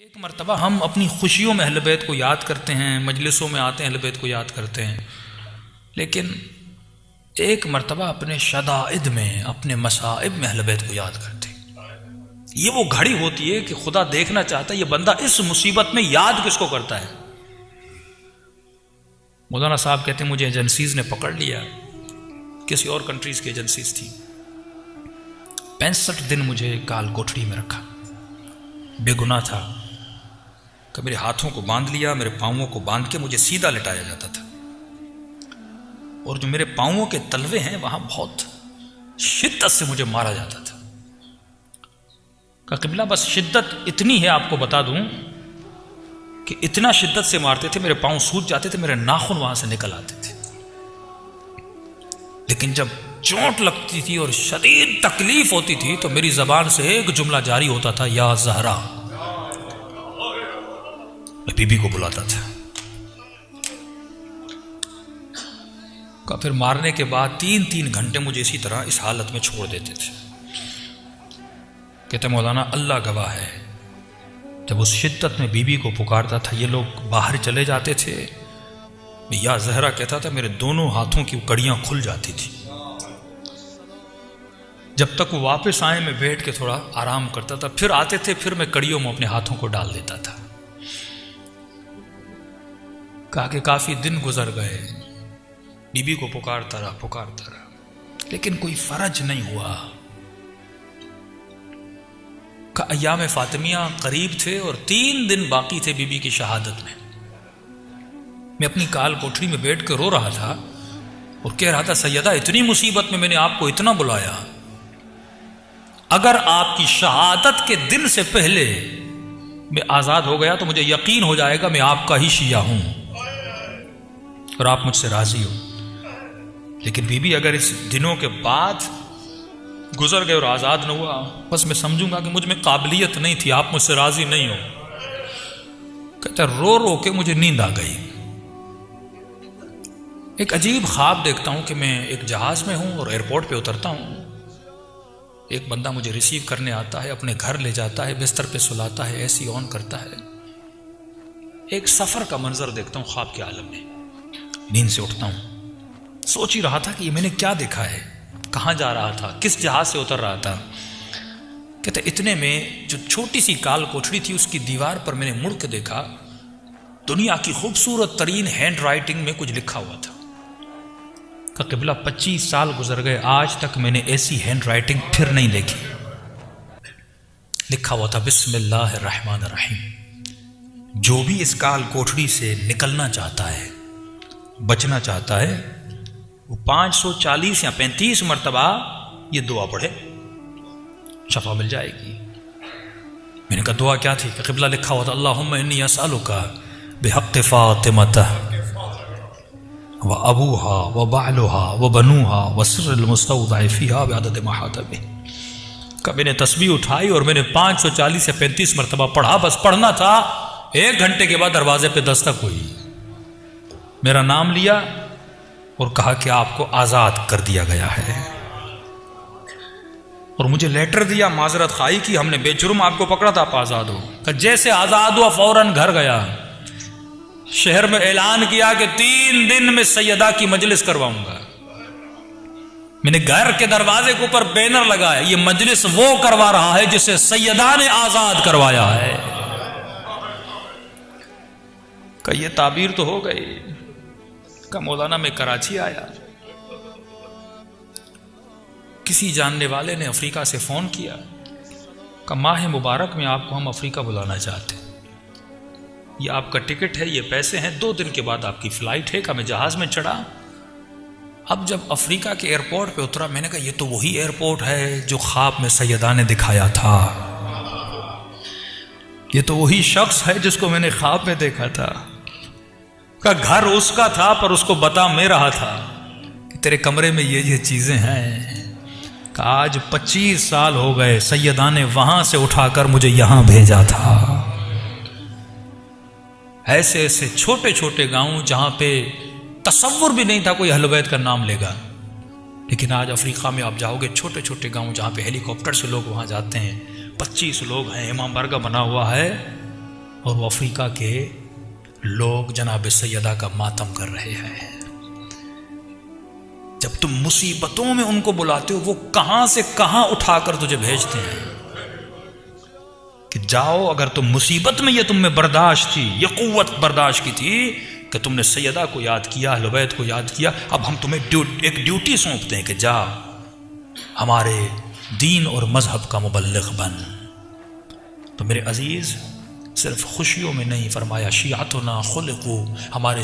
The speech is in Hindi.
एक मर्तबा हम अपनी खुशियों में अहल बैत को याद करते हैं, मजलिसों में आते हैं, अहल बैत को याद करते हैं, लेकिन एक मर्तबा अपने शदाइद में, अपने मसाइब में अहल बैत को याद करते हैं। ये वो घड़ी होती है कि खुदा देखना चाहता है ये बंदा इस मुसीबत में याद किसको करता है। मौलाना साहब कहते हैं मुझे एजेंसीज ने पकड़ लिया, किसी और कंट्रीज की एजेंसीज थी। 65 दिन मुझे काल कोठड़ी में रखा, बेगुनाह था। कि मेरे हाथों को बांध लिया, मेरे पांवों को बांध के मुझे सीधा लिटाया जाता था, और जो मेरे पांवों के तलवे हैं वहां बहुत शिद्दत से मुझे मारा जाता था। का क़िबला बस शिद्दत इतनी है, आपको बता दूं कि इतना शिद्दत से मारते थे, मेरे पांव सूज जाते थे, मेरे नाखून वहां से निकल आते थे। लेकिन जब चोट लगती थी और शदीद तकलीफ होती थी तो मेरी जबान से एक जुमला जारी होता था, या ज़हरा। मैं बीबी को बुलाता था। का फिर मारने के बाद 3-3 घंटे मुझे इसी तरह इस हालत में छोड़ देते थे। कहते मौलाना अल्लाह गवाह है, जब उस शिद्दत में बीबी को पुकारता था, ये लोग बाहर चले जाते थे, मैं या ज़हरा कहता था, मेरे दोनों हाथों की कड़ियां खुल जाती थी। जब तक वो वापस आए मैं बैठ के थोड़ा आराम करता था, फिर आते थे, फिर मैं कड़ियों में अपने हाथों को डाल देता था। कहा कि काफी दिन गुजर गए, बीबी को पुकारता रहा, लेकिन कोई फर्ज नहीं हुआ। का अय्याम फातिमिया करीब थे और 3 दिन बाकी थे बीबी की शहादत में। मैं अपनी काल कोठरी में बैठ कर रो रहा था और कह रहा था, सैयदा इतनी मुसीबत में मैंने आपको इतना बुलाया, अगर आपकी शहादत के दिन से पहले मैं आजाद हो गया तो मुझे यकीन हो जाएगा मैं आपका ही शिया हूं और आप मुझसे राजी हो। लेकिन बीबी अगर इस दिनों के बाद गुजर गए और आजाद न हुआ, बस मैं समझूंगा कि मुझ में काबिलियत नहीं थी, आप मुझसे राजी नहीं हो। कहता रो रो के मुझे नींद आ गई। एक अजीब ख्वाब देखता हूं कि मैं एक जहाज में हूं और एयरपोर्ट पे उतरता हूं, एक बंदा मुझे रिसीव करने आता है, अपने घर ले जाता है, बिस्तर पे सुलाता है, एसी ऑन करता है। एक सफर का मंजर देखता हूं ख्वाब के आलम में। नींद से उठता हूं, सोच ही रहा था कि ये मैंने क्या देखा है, कहां जा रहा था, किस जहाज से उतर रहा था। कहते इतने में जो छोटी सी काल कोठरी थी उसकी दीवार पर मैंने मुड़ के देखा, दुनिया की खूबसूरत तरीन हैंड राइटिंग में कुछ लिखा हुआ था। का क़िबला 25 साल गुजर गए, आज तक मैंने ऐसी हैंड राइटिंग फिर नहीं देखी। लिखा हुआ था, बिस्मिल्लाहिर्रहमानिर्रहीम। जो भी इस काल कोठरी से निकलना चाहता है, बचना चाहता है, वो 540 या 35 मरतबा ये दुआ पढ़े, शफा मिल जाएगी। मैंने कहा दुआ क्या थी? कि क़िबला लिखा हुआ था, अल्लाहुम्मा इन्नी असअलुका बिहक़्क़ि फ़ातिमता व अबूहा व बालुहा व बनुहा व सिर्रिल मुस्तौदअ फ़ीहा बिअदद महातबि। का मैंने तस्बीह उठाई और मैंने 540 या 35 मरतबा पढ़ा। बस पढ़ना था, 1 घंटे के बाद दरवाजे पे दस्तक हुई, मेरा नाम लिया और कहा कि आपको आज़ाद कर दिया गया है। और मुझे लेटर दिया, माजरत खाई की, हमने बेजुर्म आपको पकड़ा था, आप आज़ाद हो। जैसे आज़ाद हुआ फौरन घर गया, शहर में ऐलान किया कि 3 दिन में सैयदा की मजलिस करवाऊंगा। मैंने घर के दरवाजे के ऊपर बैनर लगाया, ये मजलिस वो करवा रहा है जिसे सैयदा ने आज़ाद करवाया है। का ये ताबीर तो हो गई। का मौलाना मैं कराची आया, किसी जानने वाले ने अफ्रीका से फोन किया, का माह मुबारक में आपको हम अफ्रीका बुलाना चाहते हैं, ये आपका टिकट है, ये पैसे हैं, 2 दिन के बाद आपकी फ्लाइट है। का मैं जहाज में चढ़ा। अब जब अफ्रीका के एयरपोर्ट पे उतरा, मैंने कहा ये तो वही एयरपोर्ट है जो ख्वाब में सैयदा ने दिखाया था, ये तो वही शख्स है जिसको मैंने ख्वाब में देखा था। का घर उसका था पर उसको बता मैं रहा था कि तेरे कमरे में ये चीजें हैं। का आज 25 साल हो गए, सैयदा ने वहां से उठाकर मुझे यहां भेजा था। ऐसे ऐसे छोटे छोटे गांव जहां पे तसव्वुर भी नहीं था कोई अहले बैत का नाम लेगा, लेकिन आज अफ्रीका में आप जाओगे, छोटे छोटे गांव जहां पे हेलीकॉप्टर से लोग वहां जाते हैं, 25 लोग हैं, इमाम बारगाह बना हुआ है, और वो अफ्रीका के लोग जनाब सैयदा का मातम कर रहे हैं। जब तुम मुसीबतों में उनको बुलाते हो, वो कहां से कहां उठाकर तुझे भेजते हैं कि जाओ। अगर तुम मुसीबत में ये तुम में बर्दाश्त थी, ये कुव्वत बर्दाश्त की थी कि तुमने सैयदा को याद किया, अहले बैत को याद किया, अब हम तुम्हें एक ड्यूटी सौंपते हैं कि जा हमारे दीन और मजहब का मुबल्लिग बन। तो मेरे अजीज, सिर्फ खुशियों में नहीं, फरमाया शियातुना खुलिकू, हमारे